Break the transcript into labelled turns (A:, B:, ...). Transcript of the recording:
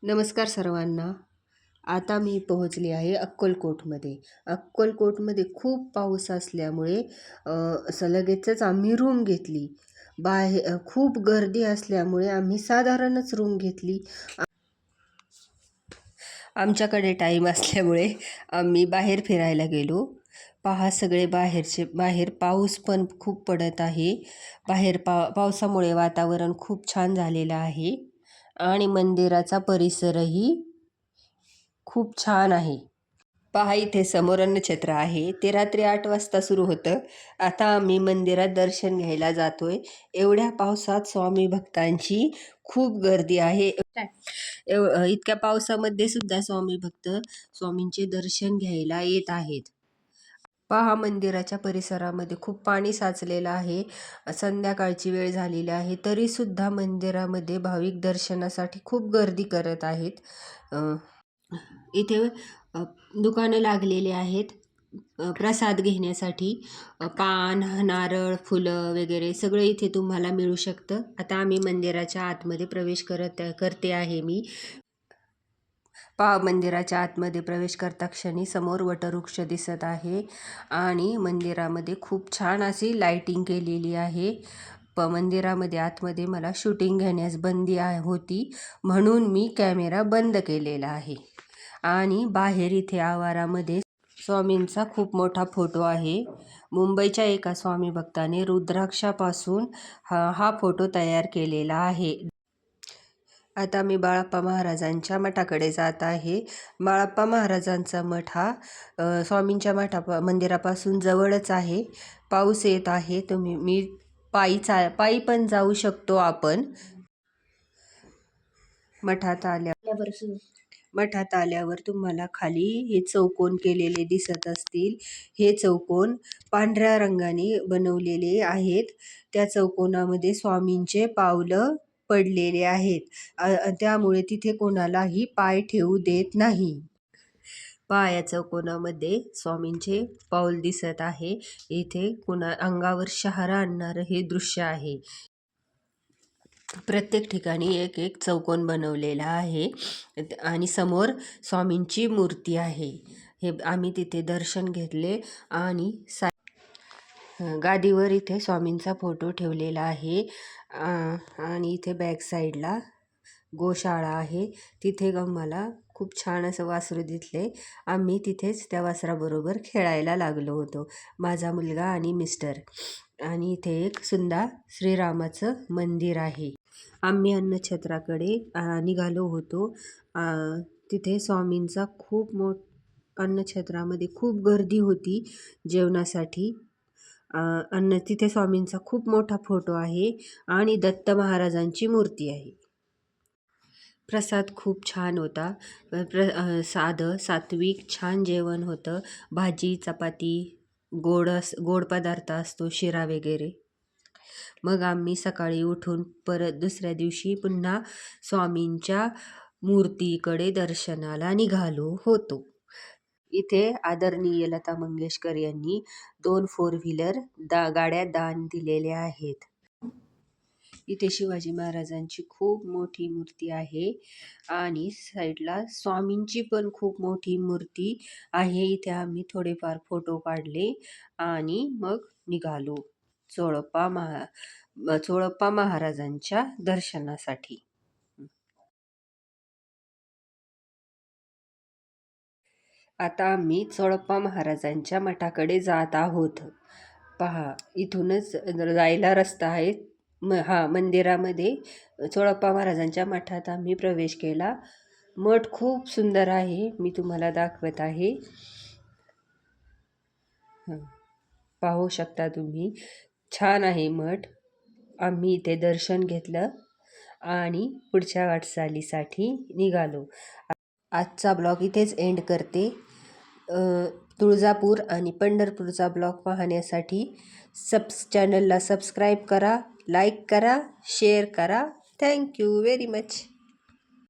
A: नमस्कार सर्वांना. आता मी पोहोचली आहे अक्कलकोटमध्ये. अक्कलकोटमध्ये खूप पाऊस असल्यामुळे असं लगेचच आम्ही रूम घेतली. खूप गर्दी असल्यामुळे आम्ही साधारणच रूम घेतली. आमच्याकडे टाईम असल्यामुळे आम्ही बाहेर फिरायला गेलो. पहा सगळे बाहेर पाऊस पण खूप पडत आहे. बाहेर पावसामुळे वातावरण खूप छान झालेलं आहे आणि मंदिराचा परिसरही खूप छान आहे. पहा इथे समोर अन्नछत्र आहे. ते रात्री 8 वाजता सुरू होतं. आता आम्ही मंदिरात दर्शन घ्यायला जातोय. एवढ्या पावसात स्वामी भक्तांची खूप गर्दी आहे. इतक्या पावसामध्ये सुद्धा स्वामी भक्त स्वामींचे दर्शन घ्यायला येत आहेत. पहा मंदिराच्या परिसरामध्ये खूप पाणी साचलेलं आहे. संध्याकाळची वेळ झालेली आहे तरी सुद्धा मंदिरामध्ये भाविक दर्शनासाठी खूप गर्दी करत आहेत. इथे दुकानं लागलेले आहेत प्रसाद घेण्यासाठी. पान, नारळ, फुलं वगैरे सगळं इथे तुम्हाला मिळू शकतं. आता आम्ही मंदिराच्या आतमध्ये प्रवेश करते आहे मी. मंदिराच्या आतमध्ये प्रवेश करता क्षणी समोर वटवृक्ष दिसत आहे आणि मंदिरामध्ये खूप छान अशी लाइटिंग केलेली आहे. मंदिरामध्ये आतमध्ये मला शूटिंग घेण्यास बंदी होती म्हणून मी कॅमेरा बंद केलेला आहे. आणि बाहेर इथे आवारामध्ये स्वामींचा खूप मोठा फोटो आहे. मुंबईच्या एका स्वामी भक्ताने रुद्राक्षापासून हा फोटो तयार केलेला आहे. आता मी बाळप्पा महाराजांच्या मठाकडे जात आहे. बाळप्पा महाराजांचा मठ हा स्वामींच्या मंदिरापासून जवळच आहे. पाऊस येत आहे मी पायी पण जाऊ शकतो आपण. मठात आल्यावर तुम्हाला खाली हे चौकोन केलेले दिसत असतील. हे चौकोन पांढऱ्या रंगाने बनवलेले आहेत. त्या चौकोनामध्ये स्वामींचे पावलं पडलेले आहेत. त्यामुळे तिथे कोणालाही पाय ठेवू देत नाही. या चौकोनामध्ये स्वामींचे पाऊल दिसत आहे. इथे अंगावर शहारा आणणारं हे दृश्य आहे. प्रत्येक ठिकाणी एक एक चौकोन बनवलेला आहे आणि समोर स्वामींची मूर्ती आहे. हे आम्ही तिथे दर्शन घेतले आणि गादीवर इथे स्वामींचा फोटो ठेवलेला आहे आणि इथे बॅक साईडला गोशाळा आहे. तिथे मला खूप छान असं वासरू दिसले. आम्ही तिथेच त्या वासराबरोबर खेळायला लागलो होतो, माझा मुलगा आणि मिस्टर. आणि इथे एक सुंदर श्रीरामाचं मंदिर आहे. आम्ही अन्नछत्राकडे निघालो होतो. तिथे स्वामींचा अन्नछत्रामध्ये खूप गर्दी होती जेवणासाठी. तिथे स्वामींचा खूप मोठा फोटो आहे आणि दत्त महाराजांची मूर्ती आहे. प्रसाद खूप छान होता. साधं सात्विक छान जेवण होतं. भाजी, चपाती, गोड पदार्थ असतो, शिरा वगैरे. मग आम्ही सकाळी उठून परत दुसऱ्या दिवशी पुन्हा स्वामींच्या मूर्तीकडे दर्शनाला निघालो होतो. इथे आदरणीय लता मंगेशकर यांनी 2 4 व्हीलर गाड्या दान दिलेल्या आहेत. इथे शिवाजी महाराजांची खूप मोठी मूर्ती आहे आणि साईडला स्वामींची पण खूप मोठी मूर्ती आहे. इथे आम्ही थोडेफार फोटो काढले आणि मग निघालो चोळप्पा महाराजांच्या दर्शनासाठी. आता आम्ही चोळप्पा महाराजांच्या मठाकडे जात आहोत. पहा इथूनच जायला रस्ता आहे. मंदिरामध्ये चोळप्पा महाराजांच्या मठात आम्ही प्रवेश केला. मठ खूप सुंदर आहे, मी तुम्हाला दाखवत आहे. पाहू शकता तुम्ही, छान आहे मठ. आम्ही इथे दर्शन घेतलं आणि पुढच्या वाटचालीसाठी निघालो. आजचा ब्लॉग इथेच एंड करते. तुळजापूर आणि पंढरपूरचा ब्लॉग पाहण्यासाठी चॅनलला सबस्क्राईब करा, लाईक करा, शेअर करा. Thank you very much.